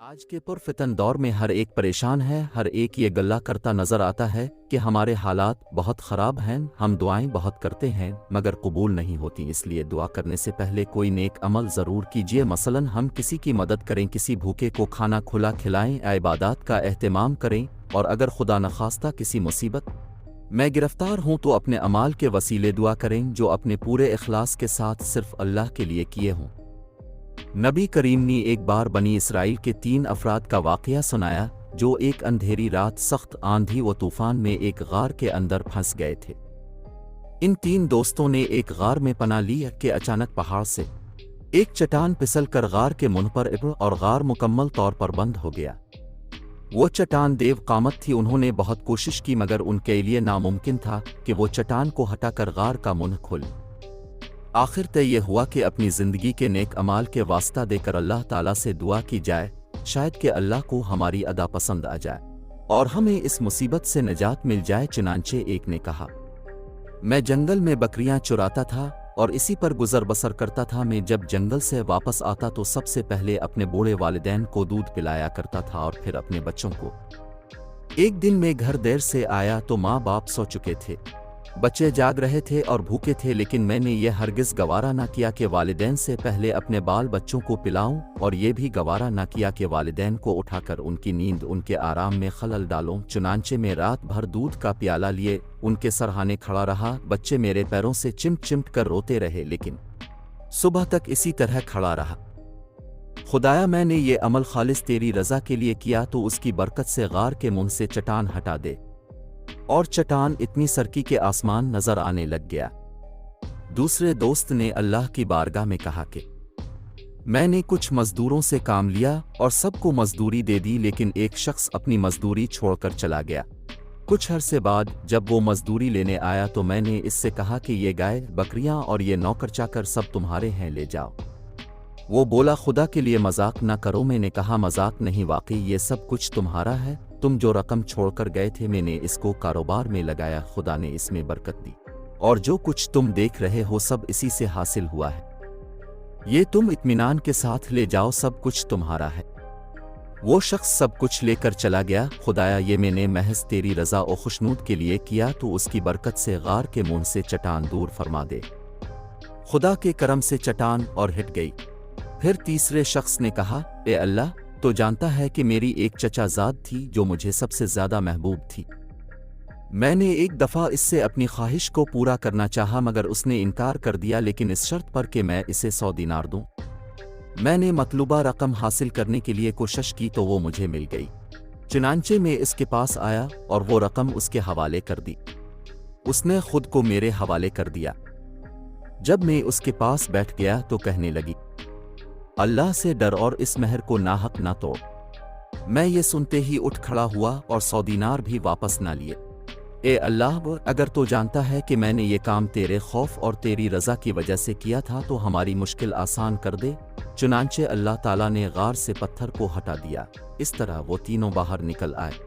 आज के पुरफितन दौर में हर एक परेशान है, हर एक ये गल्ला करता नजर आता है कि हमारे हालात बहुत ख़राब हैं। हम दुआएं बहुत करते हैं मगर कबूल नहीं होती। इसलिए दुआ करने से पहले कोई नेक अमल ज़रूर कीजिए। मसलन हम किसी की मदद करें, किसी भूखे को खाना खुला खिलाएं, इबादत का एहतमाम करें। और अगर खुदा नखास्ता किसी मुसीबत में गिरफ्तार हूँ तो अपने अमाल के वसीले दुआ करें जो अपने पूरे इखलास के साथ सिर्फ अल्लाह के लिए किए हों। नबी करीम ने एक बार बनी इसराइल के 3 अफराद का वाक़या सुनाया जो एक अंधेरी रात सख्त आंधी व तूफान में एक गार के अंदर फंस गए थे। इन 3 दोस्तों ने एक गार में पनाह ली कि अचानक पहाड़ से एक चट्टान फिसल कर गार के मुंह पर इब्र और गार मुकम्मल तौर पर बंद हो गया। वो चट्टान देव कामत थी। उन्होंने बहुत कोशिश की मगर उनके लिए नामुमकिन था कि वो चट्टान को हटाकर गार का मुंह खोले। आखिर तय ये हुआ कि अपनी ज़िंदगी के नेक अमाल के वास्ता देकर अल्लाह ताला से दुआ की जाए, शायद कि अल्लाह को हमारी अदा पसंद आ जाए और हमें इस मुसीबत से निजात मिल जाए। चुनांचे एक ने कहा, मैं जंगल में बकरियां चुराता था और इसी पर गुजर बसर करता था। मैं जब जंगल से वापस आता तो सबसे पहले अपने बूढ़े वालिदैन को दूध पिलाया करता था और फिर अपने बच्चों को। एक दिन मैं घर देर से आया तो माँ बाप सो चुके थे, बच्चे जाग रहे थे और भूखे थे, लेकिन मैंने यह हरगिज़ गवारा न किया कि वालिदैन से पहले अपने बाल बच्चों को पिलाऊं और ये भी गवारा न किया कि वालिदैन को उठाकर उनकी नींद, उनके आराम में खलल डालूं। चुनांचे में रात भर दूध का प्याला लिए उनके सरहाने खड़ा रहा। बच्चे मेरे पैरों से चिमट चिमट कर रोते रहे, लेकिन सुबह तक इसी तरह खड़ा रहा। खुदाया, मैंने ये अमल खालिस तेरी रज़ा के लिए किया तो उसकी बरकत से गार के मुंह से चट्टान हटा दे। और चट्टान इतनी सरकी के आसमान नजर आने लग गया। दूसरे दोस्त ने अल्लाह की बारगाह में कहा कि मैंने कुछ मजदूरों से काम लिया और सबको मजदूरी दे दी, लेकिन एक शख्स अपनी मजदूरी छोड़कर चला गया। कुछ अरसे बाद जब वो मजदूरी लेने आया तो मैंने इससे कहा कि ये गाय बकरियां और ये नौकर चाकर सब तुम्हारे हैं, ले जाओ। वो बोला, खुदा के लिए मजाक ना करो। मैंने कहा, मजाक नहीं, वाकई ये सब कुछ तुम्हारा है। तुम जो रकम छोड़कर गए थे मैंने इसको कारोबार में लगाया, खुदा ने इसमें बरकत दी और जो कुछ तुम देख रहे हो सब इसी से हासिल हुआ है। ये तुम इत्मीनान के साथ ले जाओ, सब कुछ तुम्हारा है। वो शख्स सब कुछ लेकर चला गया। खुदाया, ये मैंने महज तेरी रज़ा और खुशनूद के लिए किया तो उसकी बरकत से गार के मुंह से चट्टान दूर फरमा दे। खुदा के करम से चट्टान और हिट गई। फिर तीसरे शख्स ने कहा, ए अल्लाह, तो जानता है कि मेरी एक चचाजाद थी जो मुझे सबसे ज्यादा महबूब थी। मैंने एक दफ़ा इससे अपनी ख्वाहिश को पूरा करना चाहा मगर उसने इनकार कर दिया, लेकिन इस शर्त पर कि मैं इसे 100 दिनार दूं। मैंने मतलूबा रकम हासिल करने के लिए कोशिश की तो वो मुझे मिल गई। चुनांचे में इसके पास आया और वो रकम उसके हवाले कर दी। उसने खुद को मेरे हवाले कर दिया। जब मैं उसके पास बैठ गया तो कहने लगी, अल्लाह से डर और इस मेहर को नाहक ना तोड़। मैं ये सुनते ही उठ खड़ा हुआ और 100 दिनार भी वापस ना लिए। ए अल्लाह, अगर तो जानता है कि मैंने ये काम तेरे खौफ और तेरी रज़ा की वजह से किया था तो हमारी मुश्किल आसान कर दे। चुनांचे अल्लाह ताला ने गार से पत्थर को हटा दिया। इस तरह वो तीनों बाहर निकल आए।